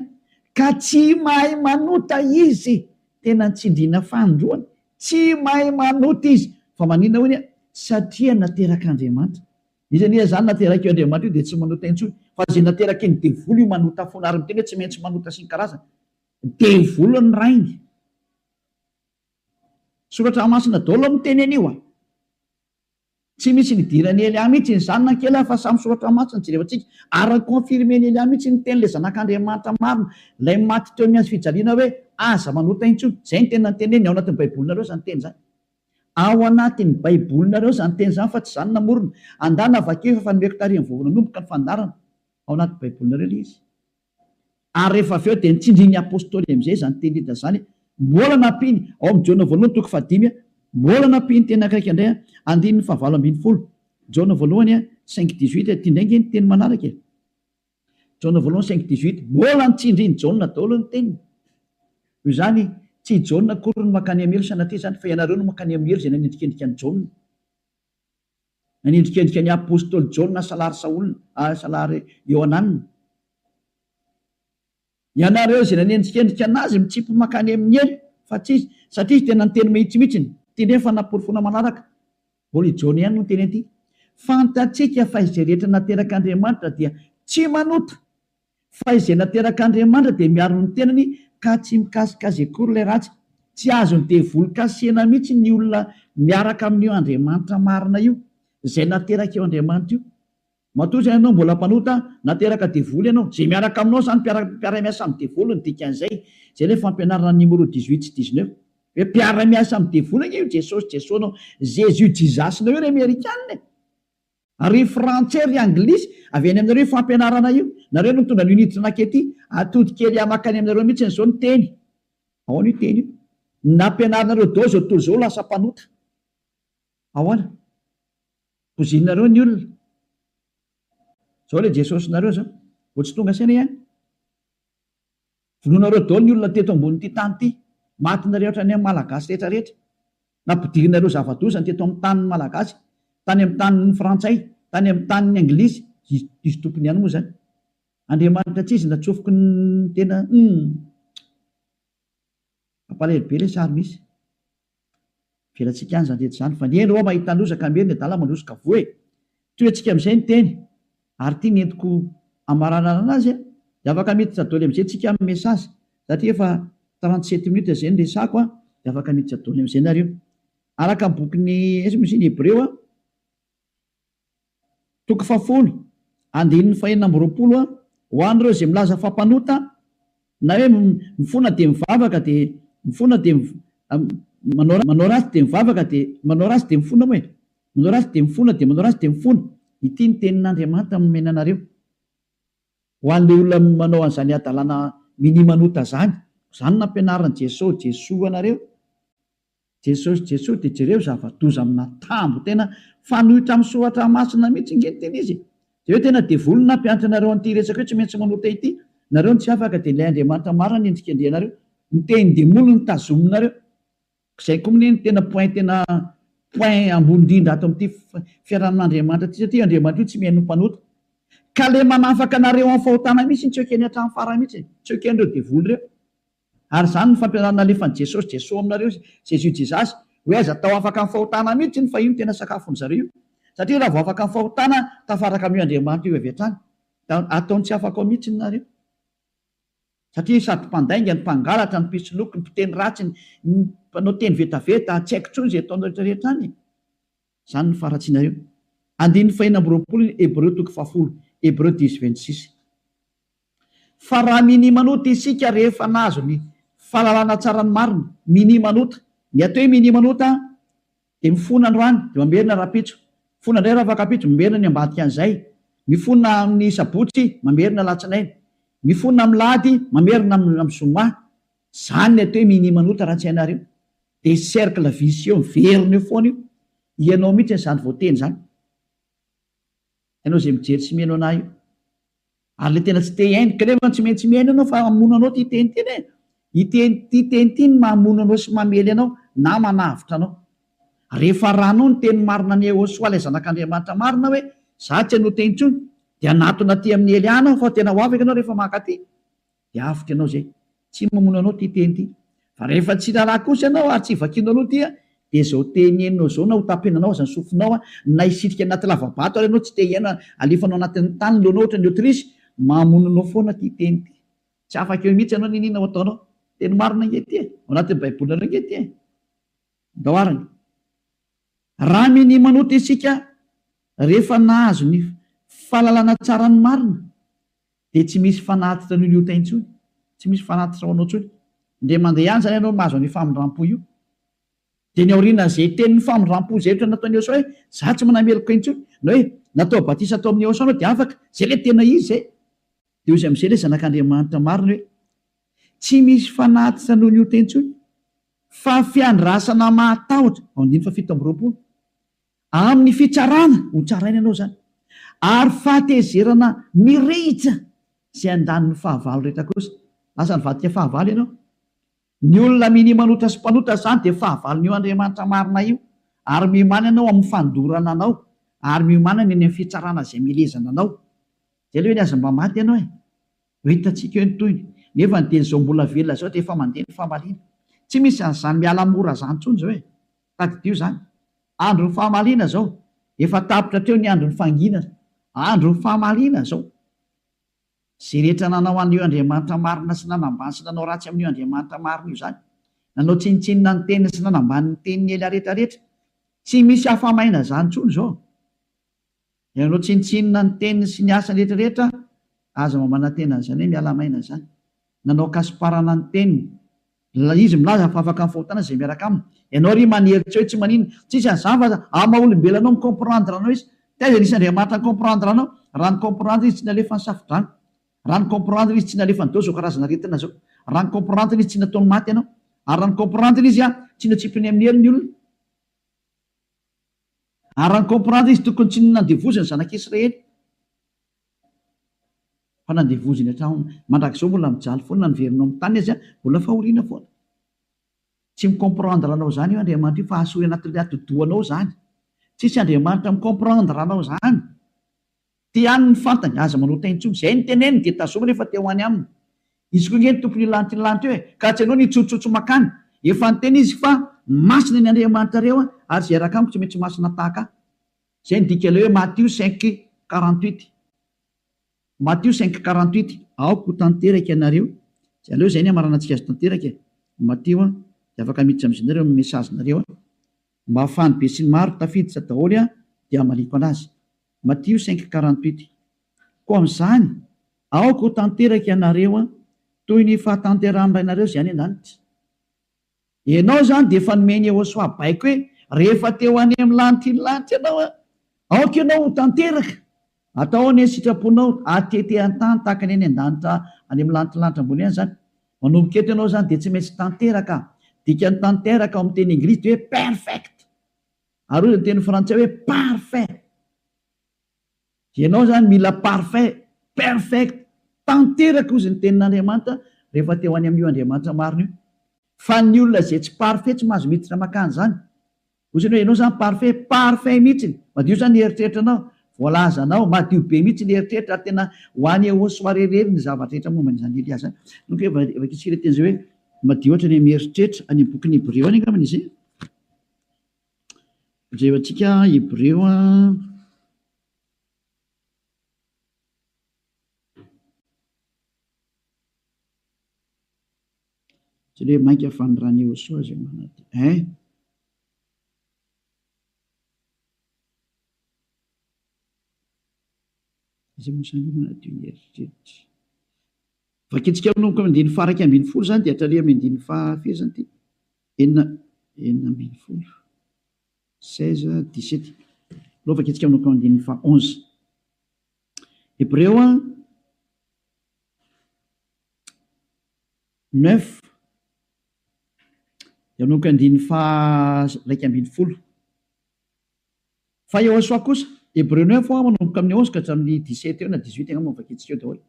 ka tsy mahay manota izy. Tena nitsindriana fandroany. Tsy mahay manota izy. Fa maninona hoy satria nateraka Andriamanitra. Izy zany nateraka io Andriamanitra io dia tsy manota intsony. Fa zay nateraka ny devoly io manota foana ary miteny hoe tsy maintsy manota sy ny karazana. Devoly ny rainy. Soratra masina daholo miteny anio. Tsy misy nidirany Elia mihitsy ny zanona kely fa samy soratra masina jerevantsika. Ary konfirmeny Elia mihitsy ny teny le zanak'Andriamanitra marina. Ilay maty teo amin'ny azy fijaliana hoe aza manota intsony. Zay ny tena teneny ao anatin'ny baibolinareo zany teny zany. Ao anatin'ny baibolinareo zany teny zany fa tsy zany namorona. Andana vakeo fa nomeko tarihan'ny voavona nomboka ny fandarana. Ao anatin'ny baibolinareo le izy. Ary rehefa avy eo dia nitsindrin'ny apôstôly amin'izay zany teny hita zany. Mbola nampiny ao amin'ny Jaona voalohany 5:5 mbola nampiny teny akaiky indray 9:9 Jaona voalohany 5:18 tindrenge ny teny manaraka. Jaona voalohany 5:18 mbola nitsindriny Jaona daholo ny teniny. Io zany tsy Jaona akory no makany amelo sanatria zany fa ianareo no makany amelo zay nanendrikendrika ny Jaona. Nanendrikendrika ny apôstôly Jaona salary Saolina, salary Ioananina. Ianareo zay nanendrikendrika anazy mitsipy makany amin'ny elo fa tsy satria tena ny teny mihitsymihitsiny. Teny fa naporofona manaraka. Mbola i Jaona ihany no teny aty. Fantatsika fa izay rehetra nateraka Andriamanitra dia tsy manota. Fa izay nateraka Andriamanitra dia miaro ny tenany ka tsy mikasikazy akory ilay ratsy. Tsy azony devoly kasihana mihitsy ny olona miaraka amin'io Andriamanitra marina io. Izay nateraka io Andriamanitra io. Matoa zany ianao mbola mpanota nateraka devoly ianao. Zay miaraka aminao zany mpiara-miasa amin'ny devoly ny dikan'izay. Zay ilay fampianarana numéro 18 sy 19. Hoe mpiara-miasa amin'ny devoly io Jesosy Jesosy Jésus jizasinao io ry Amerikanina. Ary frantsay ry anglisy avy any aminareo fampianarana io. Nareo no mitondra l'unité nakety atody kely amakany aminareo mihitsy n'izao ny teny. Ahoana io teny io? Nampianaranareo dao zao toy zao lasa mpanota. Ahoana? Pozinareo ny olona. Zao le Jesosy nareo zao. Vao tsy tonga saina ihany. Vonoanareo dao ny olona teto ambony ity tany ity. Matinareo hatrany amin'ny malagasy rehetra rehetra. nampidirinareo zavadosany teto amin'ny tany malagasy, tany amin'ny tanin'ny frantsay, tany amin'ny tanin'ny anglisy, izy tompony ihany moa zany. Andriamanitra tsy izy natsofoky ny tena ampalahelo be le sary misy. Velatsika any zany rehetra zany fa ny eny ao mahita losaka merina dala mandrosika voe. Toetsika amin'izay ny teny ary tia ny entiko amaranana anazy dia afaka miditra daholo amin'izay tsika amin'ny mesazy satria efa 37 minutes izay ny resako dia afaka miditra daholo amin'izay nareo. Araka ny bokin'ny ny Hebreo 10:20 ho an'ireo izay milaza fampanota na hoe mifona dia mivavaka dia mifona dia manao ratsy dia mivavaka dia manao ratsy dia mifona moa e, manao ratsy dia mifona dia manao ratsy dia mifona. Ity ny tenin'Andriamanitra nomena anareo ho an'ilay olona manao an'izany adalana minimanota zany. Izany nampianaran'i Jesosy anareo. Jesosy dia jereo zava-doza amina tambo tena fanohitra amin'ny soratra masina mihitsy ngeteny izy. Dia hoe tena devoly nampianatra anareo an'ity resaka hoe tsy maintsy manota ity. Nareo ny tsy afaka dia ilay Andriamanitra marina endrika andrianareo. Ny teny demony ny tazominareo. Izay koa ny tena point ambony indrindra ato amin'ity fiarahan'Andriamanitra ity satria Andriamanitra io tsy mihaino mpanota. Ka le manafaka anareo amin'ny fahotana mihitsy ny tsy ekeny hatramin'ny farany mihitsy, tsy eken'ireo devoly ireo. Ary izany ny fampianarana alefan'i Jesosy aminareo Jesasy hoe aza tao afaka amin'ny fahotana mihitsy ny fa io tena sakafony zareo. Satria raha vao afaka amin'ny fahotana tafaraka amin'io Andriamanitra io avy hatrany, ataony tsy afaka ao mihitsy nareo. Satria sady mpandainga ny mpangalatra ny mpisoloky ny mpiteny ratsy ny mpanao teny vetaveta tsy haiko intsony izay ataonao rehetrarehetra any. Izany ny faratsinareo. 10:20 Hebreo 10:26. Hebreo 10:26. Fa raha minimanota isika rehefa nazo ny fahalalana tsara ny marina, minimanota. Ny atao hoe minimanota dia mifona androany dia mamerina rapitso, mifona indray rafakapitso mamerina ny ambadika an'izay, mifona amin'ny sabotsy mamerina latsinainy, mifona amin'ny lahady mamerina amin'ny zoma. Izany ny atao hoe minimanota raha tsy hainareo. Dia cercle vicieux miverina eo foana io. Ianao mihitsy izany voateny izany. Ianao izay mijery sy mihaino anahy io. Ary le tena tsy te haino kanefa tsy maintsy mihaino ianao fa hamono anao ty teny teny e. Ity teny ity ny mamono anao sy mamely anao na manavitra anao. Rehefa ranao ny teny marina ny Ehosoa ilay zanak'Andriamanitra marina hoe za tsy hanao teny intsony dia anatona ty amin'ny Eliana fa tena ho afaka ianao rehefa maka ty. Dia avitra ianao zay. Tsy mamono anao ty teny ty. Fa rehefa tsy raharaha kosa ianao ary tsy vakianao anao ty dia izao teny henonao izao na ho tapenanao aza ny sofinao na isitrika anaty lavabato ary ianao tsy te hiaina alefanao anatin'ny tany loanao ohatra ny Aotrisy, mamono anao foana ty teny ty. Tsy afaka eo mihitsy ianao ninina ho ataonao. Teny marina ngety e. Ao anatin'ny baibolina ngety e. Daoarany. Raha minimanota isika rehefa nahazo ny fahalalana tsara ny marina dia tsy misy fanatitra ny liota intsony, tsy misy fanatitra ho anao intsony. Dia mandeha ihany zany ianao mahazo ny famindrampo io. Dia ny aoriana izay tenin'ny famindrampo izay ohatra nataon'i Ehosoa hoe za tsy manameloko intsony, na hoe natao batisa tao amin'ny Ehosoa dia afaka, izay le tena izy izay. Dia izy amin'izay le zanak'Andriamanitra marina hoe tsy misy fanatitra noho ny liota intsony fa fiandrasana mahatahotra 9:20 amin'ny fitsarana ho tsaraina ianao zany, ary fahatezerana mirehitra izay andaniny fahavalo rehetra kosa. Lasa nivadika fahavalo ianao. Ny olona minimanota sy mpanota zany dia fahavalon'io Andriamanitra marina io, ary miomana ianao amin'ny fandorana anao, ary miomana ny amin'ny fitsarana izay milezana anao. Izay le hoe ny aza mba maty ianao e. Ho hitantsika eo ny toyny. Nefa ny teny izao mbola velona izao dia efa mandeha ny fahamaliana. Tsy misy an'izany miala mora zany intsony izao e. Tadidio zany. Andron'ny fahamaliana izao. Efa tapitra teo ny andron'ny fanginana. Andron'ny fahamaliana izao. Izay rehetra nanao an'io Andriamanitra marina sy nanambany sy nanao ratsy amin'io Andriamanitra marina io zany. Nanao tsinitsinina ny teniny sy nanambany ny teniny ela rehetrarehetra. Tsy misy hafamaina zany intsony izao. Nanao tsinitsinina ny teniny sy ny asany rehetrarehetra, aza mamana tena izany hoe miala maina zany. Nanao kasiparana ny teniny. Izy milaza fa afaka amin'ny fahotana izay miaraka aminy. Ianao ry maneritra hoe tsy manino, tsisy an'izany fa maha-olombelonao mikomprendre anao izy. Taiza nisy Andriamanitra ny komprendre anao? Raha ny komprendre izy tsy nalefa ny safidrano. Raha ny komprendre izy tsy nalefa ny dao zao karazana retina zao. Raha ny komprendre izy tsy nataony maty ianao. Ary raha ny komprendre izy tsy natsipiny amin'ny heliny olona. Ary raha ny komprendre izy tokony tsy nandevoziny zanak'Israely. Fa nandevoziny hatrany mandrakizao mbola mijaly foana, naverinao amin'ny tany izy mbola fahoriana foana. tsy micomprendre anao zany io Andriamanitra io fa asory anatin'ny atodoanao zany. Tsisy Andriamanitra micomprendre anao zany. Ty any ny fantany aza manota intsony zay ny teneny dia tazoma rehefa teo any aminy. Izy koa ny tompony lanitra eo ka tsy anao ny tsotsotso makany. Efa ny teny izy fa masina ny Andriamanitra reo ary zay raka amiko tsy maintsy masina tahaka. Zay ny dika le hoe Matthieu 5:48. Matthieu 5:48. Aoko tanteraka ianareo. Zay aleo zay ny amaranantsika azy tanteraka. Matthieu dia afaka miditra amin'izinareo amin'ny mesazinareo mba hafahany be sy ny maro tafiditra daholo dia maliko anazy. Matthieu 5:48. Koa amin'izany aoko tanteraka ianareo toy ny fahatanteran'ianareo zay any an-danitra. Ianao zany dia efa nomeny Iehosoa baiko hoe rehefa teo any amin'ny lanitra iny lanitra ianao aoka ianao ho tanteraka. Atao ny sitraponao atete an-tany tahaka ny any an-danitra any amin'ny lanitra ambony any zany. Manomboka eto ianao zany dia tsy maintsy tanteraka. Dika ny tanteraka ao amin'ny teny anglisy dia hoe perfect. Ary ny teny frantsay hoe parfait. Ianao zany mila parfait, perfect, tanteraka ozy ny tenin'Andriamanitra rehefa teo any amin'io Andriamanitra marina io. Fa ny olona zay tsy parfait tsy mahazo miditra makany zany. Ozy hoe ianao zany parfait mihitsy. Madio zany ny eritreritranao, voalazanao, madio be mihitsy ny eritreritra ary tena ho any Iehosoa rerery ny zavatra rehetra momba an'izany Elias zany. Donc efa kitsika teny zay hoe madio ohatra ny mieritreritra any amin'ny bokin'ny Hébreu any angambany izy. Jevantsika Hébreu tsy le mainka fanirany Iehosoa zay manady. Izay mosany manadio ny eritreritra. Vakitsika amin'nomboka amin'ny andiny faraka ambin'ny folo zany dia hatrary amin'ny andiny fahafiry zany ty. Enina ambin'ny folo. 16-17. Lo vakitsika amin'nomboka amin'ny andiny faha 11. Hébreu 9. Dia amin'nomboka andiny faha raika ambin'ny folo. Fa Iehosoa kosa Hébreu 9 manomboka amin'ny 11 ka hatramin'ny 17 eo na 18 angamba vakitsika eo daholo.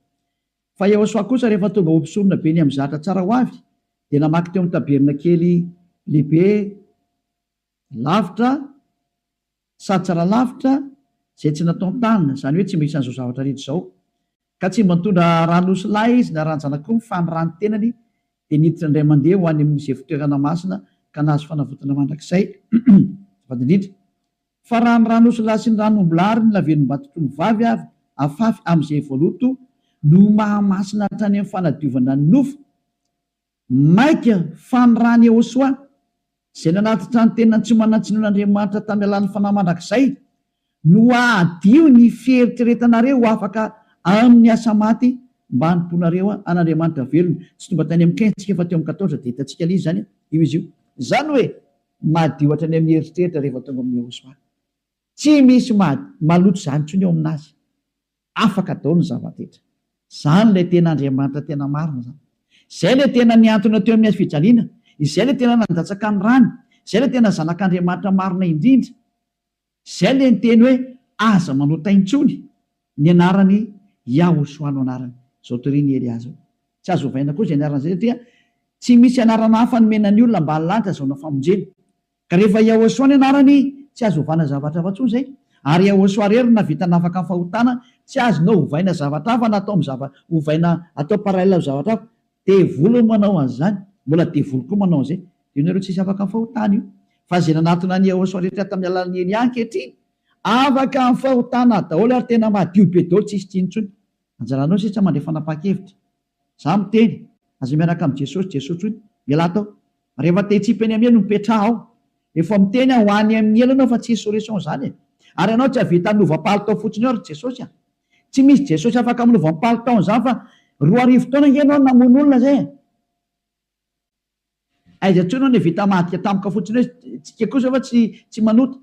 Fa Iehosoa kosa rehefa tonga ompisorona be ny amin'ny zatra tsara ho avy dia namaky teo amin'ny tabernakely lehibe lavitra sady tsara lavitra zay tsy natao tanina, zany hoe tsy mba isan'izao zavatra rehetra izao. Ka tsy mba nitondra ranosolahy izy na ranjanak'omby fa ny rano tenany dia niditra indray mandeha ho any amin'izay fitoerana masina ka nahazo fanavotana mandrakizay. Vadindrindra fa raha ny ranosolahy sy ny ranombolary ny lavenom-batotro ny vavy avy afafy amin'izay voaloto no mahamasina hatrany amin'ny fanadiovana ny nofo maika fa ny rany Iehosoa zay nanatitra ny tena tsy manatsinoan'Andriamanitra tamin'ny alan'ny fanahy mandrakizay no adio ny fieritreretanareo afaka amin'ny asa maty mba hanimponareo an'Andriamanitra velona. Tsy tonga tany amin'ny 15 tsika fa teo amin'ny 14 dia hitantsika ilay izy zany io izy io. Zany hoe madio hatrany amin'ny eritreritra rehefa tonga amin'ny Iehosoa. Tsy misy maloto zany intsony eo aminazy. Afaka daholo ny zava-detra. Zany ilay tena Andriamanitra tena marina zany. Izay ilay tena niantona teo amin'ny fijaliana, izay ilay tena nandatsaka ny rano, izay ilay tena zanak'Andriamanitra marina indrindra. Izay ilay niteny hoe aza manota intsony ny anarany Iehosoa no anarany. Zao toriany Elias zao. Tsy azo ovaina koa izay anarana izay satria tsy misy anarana hafa nomenany olona mba halanitra zao na famonjena. Ka rehefa Iehosoa ny anarany tsy azo ovana zavatra hafa intsony zay. Ary Iehosoa rery na vita nafaka amin'ny fahotana tsy azonao ovaina zavatra hafa na atao ovaina atao paralèle amin'ny zavatra hafa. Devolo manao an'izany, mbola devolo koa manao an'izay. Io nareo tsisy afaka amin'ny fahotana io. Fa izay nanatona ny Iehosoa rehetra tamin'ny alalan'ny Elia ankehitriny afaka amin'ny fahotana daholo ary tena madio be daholo tsisy tsinontsony. Anjaranao sisa mandray fanapa-kevitra. Za miteny aza miaraka amin'ny Jesosy hoy miala tao. Rehefa te hitsipany amin'ny elo no mipetraha ao. Efa miteny ho any amin'ny elo anao fa tsy solution zany. Ary ianao tsy havita minova-palitao fotsiny eo ary Jesosy. Tsy misy Jesosy afaka minova-palitao zany fa 2 taona ianao namono olona zay. Aiza intsony ny vita madika tampoka fotsiny hoe tsika kosa fa tsy manota.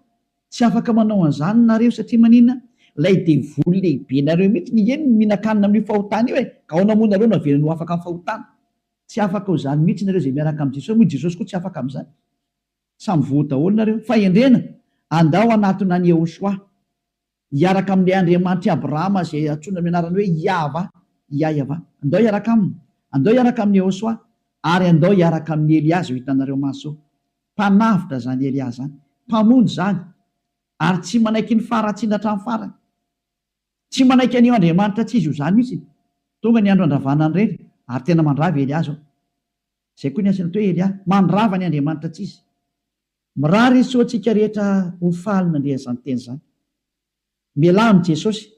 Tsy afaka manao an'izany nareo satria maninona? Ilay devoly lehibe nareo mihitsy ny eny mihinan-kanina amin'ny fahotana io ka ao namono nareo navelany ho afaka amin'ny fahotana. Tsy afaka ho zany mihitsy nareo zay miaraka amin'ny Jesosy. Moa Jesosy koa tsy afaka amin'izany. Samy voa daholo nareo. Fa endrena andao anatona ny Iehosoa hiaraka amin'ilay Andriamanitra Abrahama zay antsoina amin'ny anarany hoe Yahva. Andao hiaraka aminy. Andao hiaraka amin'ny Iehosoa ary andao hiaraka amin'ny Eliazy ho hitanareo maso. Mpanavitra zany Eliazy zany, mpamonjy zany, ary tsy manaiky ny faratsiana hatramin'ny farany. Tsy manaiky an'io Andriamanitra tsy izy io zany mihitsy. Tonga ny andro andravanany reny ary tena mandrava Eliazy ao. Zay koa ny asany hoe Elia, mandrava ny Andriamanitra tsy izy. Mirary izy soantsika rehetra ho faly nandrea zany teny zany. Mialamy Jesosy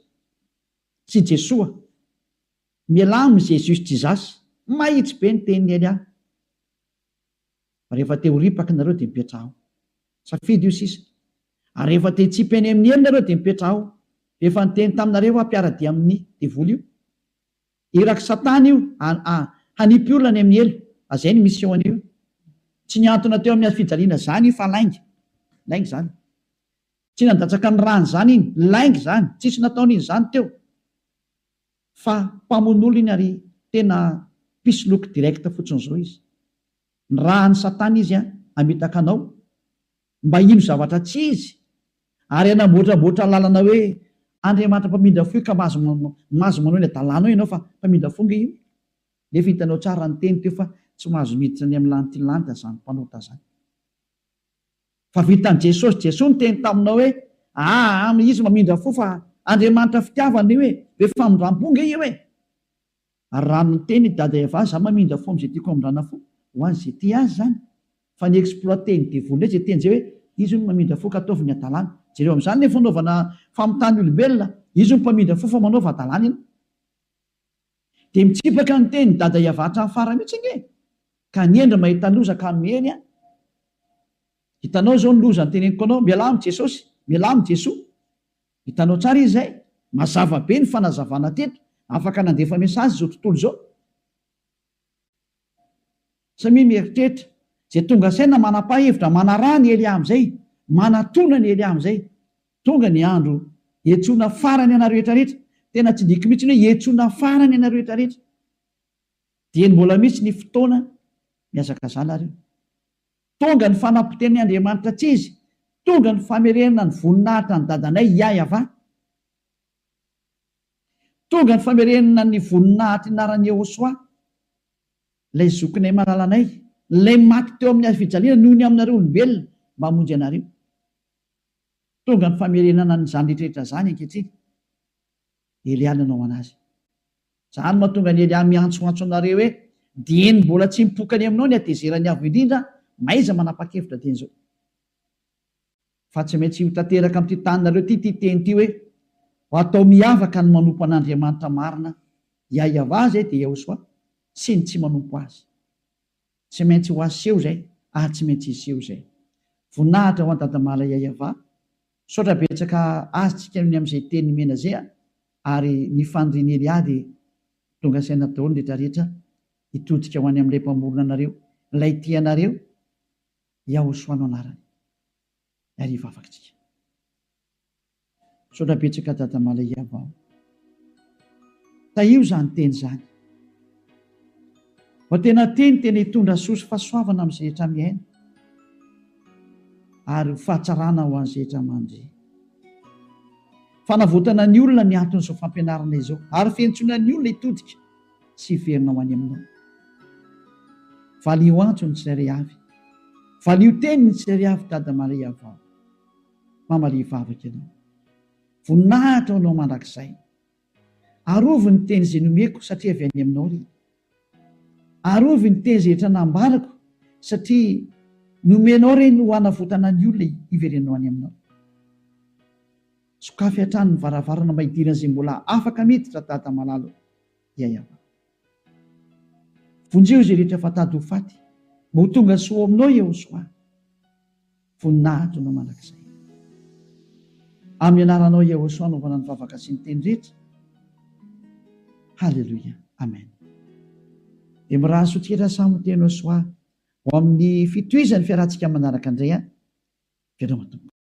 sy Jesoa, mialamy Jesosy Jizasy, mahitsy be ny tenin'ny Elia. Rehefa te ho ripaka nareo dia mipetraha ao. Safidy io sisa. Ary rehefa te hitsipy eny amin'ny eny nareo dia mipetraha ao. Efa niteny taminareo ampiaradia amin'ny devoly io. Iraky Satana io hanipy olona ny amin'ny elo. Azay ny mission io. Tsy niantona teo amin'ny fijaliana zany fa lainga. Lainga zany. Tsy nandatsaka ny rany zany iny, lainga zany. Tsisy nataon'iny zany teo. Fa mpamono olona iny ary tena pisoloky direkta fotsiny zao izy. Ny rahan'ny Satana izy amitaka anao mba ino zavatra tsy izy, ary anamboatraboatra lalana hoe Andriamanitra mpamindra fo ka mazo manao ny adalàna ianao fa mpamindra fonga io. Nefa hitanao tsara ny teny teo fa tsy mahazo miditra ny amin'ny lanitra lanitra zany mpanota zany. Fa vitan'i Jesosy, Jesosy ny teny taminao hoe izy mamindra fo fa Andriamanitra fitiavany hoe be famindram-ponga io hoe. Ary rano ny teny dada Eva, za mamindra fo amin'izay tiako amindrana fo ho an'izay ty azy zany. Fa ny exploité ny devoly zay teny zay hoe izy no mamindra fo ka ataovy ny adalàna. Jereo amin'izany ny fanaovana famotany olombelona, izy no mpamindra fo fa manaova adalàna ina. Dia mitsipaka ny teny dada Eva hatramin'ny farany mihitsy nge. Ka niendra mahita loza ka miheny. Hitanao zao ny loza ny teneniko anao, mialamy Jesosy, mialamy Jesoa. Hitanao tsara izy zay, mazava be ny fanazavana teto, afaka nandefa mesazy zao tontolo zao. Samy mieritreritra, zay tonga saina manapa-hevitra, manarà ny Elia amin'izay, manatona ny Elia amin'izay. Tonga ny andro hiantsoana farany ana rehetrarehetra. Tena tsy diky mihitsy hoe hiantsoana farany ana rehetrarehetra. Dia mbola mihitsy ny fotoana miazakazala reo. Tonga ny fanapiten'ny Andriamanitra tsy izy, tonga ny famerenana ny voninahitra ny dadanay Iayava. Tonga ny famerenana ny voninahitra inaran'i Yehosoa, ilay zokinay malalanay, ilay maty teo amin'ny fijaliana noho ny aminareo olombelona mba hamonjy anareo. Tonga ny famerenana nyzany rehetrarehetra zany ankehitriny. Elia nanao anazy. Zany mahatonga ny Elia miantsoantso anareo hoe dieny mbola tsy mipokany aminao ny atezerany avo indrindra, maiza manapa-kevitra teny zao. Fa tsy maintsy ho tanteraka amin'ity taninareo ty teny ty hoe ho atao miavaka ny manompo an'Andriamanitra marina, Iayava zay dia Yehosoa, sy ny tsy manompo azy. Tsy maintsy ho aseho zay, tsy maintsy iseho zay. Voninahitra ho an-dadamala Iayava, saotra betsaka azy tsika ny amin'izay teny mena zay, ary ny fandriany Elia dia tonga saina daholo rehetra rehetra hitodika ho any amin'ilay mpamorona anareo, ilay tianareo, Yehosoa no anarany. Ariva afakytsika. Saotra betsaka dadamala Iayava. Taio zany teny zany. Fa tena tena hitondra soa sy fahasoavana amin'izay rehetra miaina, ary fahatsarana ho an'izay rehetra mandry. Fanavotana ny olona ny anton'izao fampianarana izao, ary fiantsoana ny olona hitodika sy hiverina ho any aminao. Valio antso ny tsirairay avy, valio teny ny tsirairay avy dadamala Iayava. Mamalia vavaka ianao, voninahitra anao mandrakizay. Arovy ny teny izay nomeko satria avy any aminao ry. Arovy ny teny izay rehetra nambarako satria nomenao reny ho hanavotana ny olona hiverenao any aminao. Sokafy hatrany ny varavarana mahidirana izay mbola afaka miditra dada malalo Iayava. Vonjeo izay rehetra fatady ho faty, mba ho tonga soa aminao Yehosoa. Voninahitra anao mandrakizay. Amin'ny anaranao Yehosoa anaovana ny vavaka sy ny teny rehetra. Halleluia. Amen. Dia mirahaso tsika samy teny Yehosoa ho amin'ny fitohizan'ny fiarahantsika manaraka indray. Veloma tompoko.